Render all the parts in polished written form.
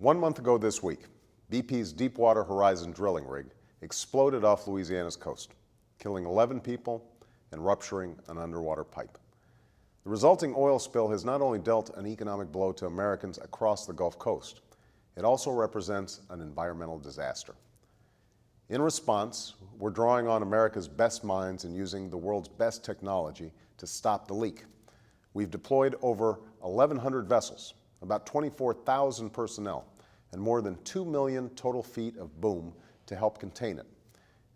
1 month ago this week, BP's Deepwater Horizon drilling rig exploded off Louisiana's coast, killing 11 people and rupturing an underwater pipe. The resulting oil spill has not only dealt an economic blow to Americans across the Gulf Coast, it also represents an environmental disaster. In response, we're drawing on America's best minds and using the world's best technology to stop the leak. We've deployed over 1,100 vessels, about 24,000 personnel, and more than 2 million total feet of boom to help contain it.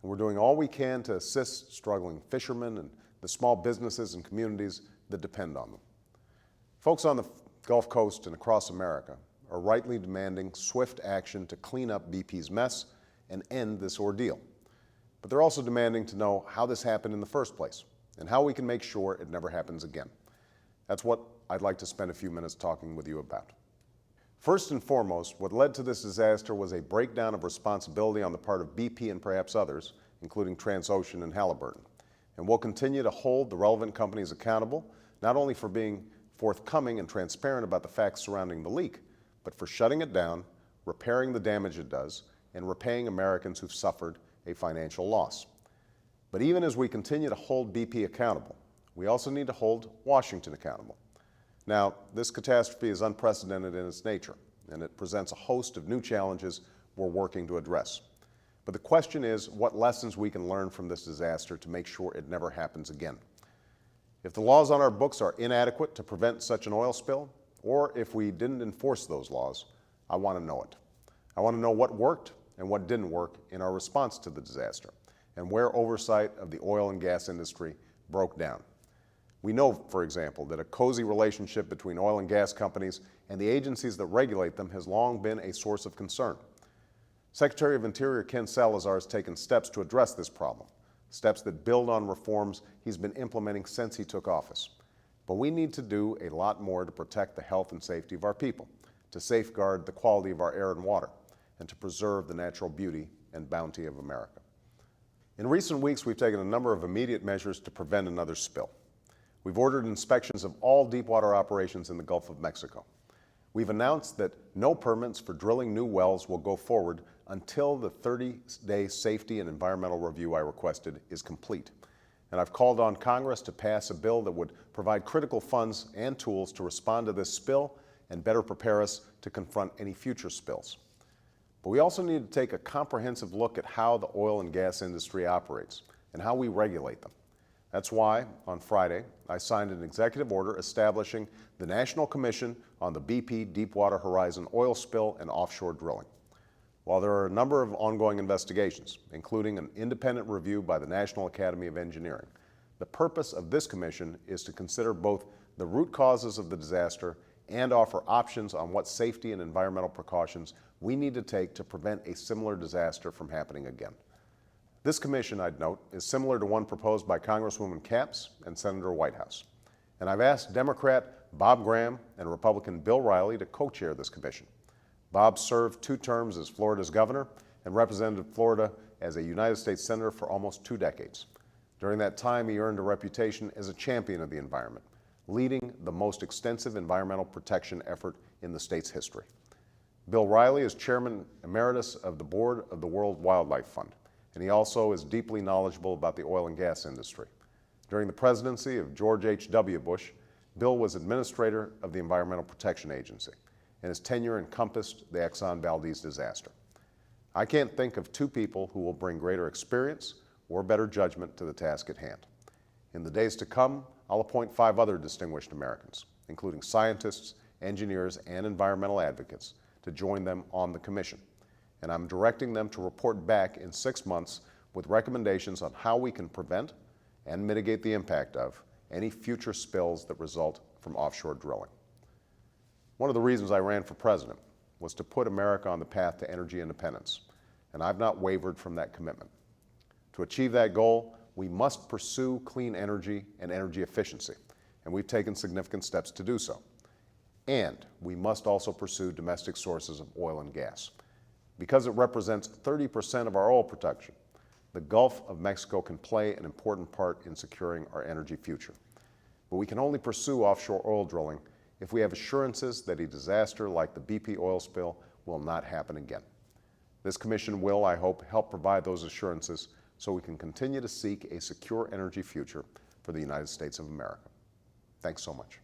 And we're doing all we can to assist struggling fishermen and the small businesses and communities that depend on them. Folks on the Gulf Coast and across America are rightly demanding swift action to clean up BP's mess and end this ordeal. But they're also demanding to know how this happened in the first place and how we can make sure it never happens again. That's what I'd like to spend a few minutes talking with you about. First and foremost, what led to this disaster was a breakdown of responsibility on the part of BP and perhaps others, including Transocean and Halliburton. And we'll continue to hold the relevant companies accountable, not only for being forthcoming and transparent about the facts surrounding the leak, but for shutting it down, repairing the damage it does, and repaying Americans who've suffered a financial loss. But even as we continue to hold BP accountable, we also need to hold Washington accountable. Now, this catastrophe is unprecedented in its nature, and it presents a host of new challenges we're working to address. But the question is what lessons we can learn from this disaster to make sure it never happens again. If the laws on our books are inadequate to prevent such an oil spill, or if we didn't enforce those laws, I want to know it. I want to know what worked and what didn't work in our response to the disaster, and where oversight of the oil and gas industry broke down. We know, for example, that a cozy relationship between oil and gas companies and the agencies that regulate them has long been a source of concern. Secretary of Interior Ken Salazar has taken steps to address this problem, steps that build on reforms he's been implementing since he took office. But we need to do a lot more to protect the health and safety of our people, to safeguard the quality of our air and water, and to preserve the natural beauty and bounty of America. In recent weeks, we've taken a number of immediate measures to prevent another spill. We've ordered inspections of all deepwater operations in the Gulf of Mexico. We've announced that no permits for drilling new wells will go forward until the 30-day safety and environmental review I requested is complete. And I've called on Congress to pass a bill that would provide critical funds and tools to respond to this spill and better prepare us to confront any future spills. But we also need to take a comprehensive look at how the oil and gas industry operates and how we regulate them. That's why, on Friday, I signed an executive order establishing the National Commission on the BP Deepwater Horizon oil spill and offshore drilling. While there are a number of ongoing investigations, including an independent review by the National Academy of Engineering, the purpose of this commission is to consider both the root causes of the disaster and offer options on what safety and environmental precautions we need to take to prevent a similar disaster from happening again. This commission, I'd note, is similar to one proposed by Congresswoman Capps and Senator Whitehouse. And I've asked Democrat Bob Graham and Republican Bill Reilly to co-chair this commission. Bob served 2 terms as Florida's governor and represented Florida as a United States Senator for almost 2 decades. During that time, he earned a reputation as a champion of the environment, leading the most extensive environmental protection effort in the state's history. Bill Reilly is Chairman Emeritus of the Board of the World Wildlife Fund, and he also is deeply knowledgeable about the oil and gas industry. During the presidency of George H.W. Bush, Bill was administrator of the Environmental Protection Agency, and his tenure encompassed the Exxon Valdez disaster. I can't think of 2 people who will bring greater experience or better judgment to the task at hand. In the days to come, I'll appoint 5 other distinguished Americans, including scientists, engineers, and environmental advocates, to join them on the commission. And I'm directing them to report back in 6 months with recommendations on how we can prevent and mitigate the impact of any future spills that result from offshore drilling. One of the reasons I ran for president was to put America on the path to energy independence, and I've not wavered from that commitment. To achieve that goal, we must pursue clean energy and energy efficiency, and we've taken significant steps to do so. And we must also pursue domestic sources of oil and gas. Because it represents 30% of our oil production, the Gulf of Mexico can play an important part in securing our energy future. But we can only pursue offshore oil drilling if we have assurances that a disaster like the BP oil spill will not happen again. This commission will, I hope, help provide those assurances so we can continue to seek a secure energy future for the United States of America. Thanks so much.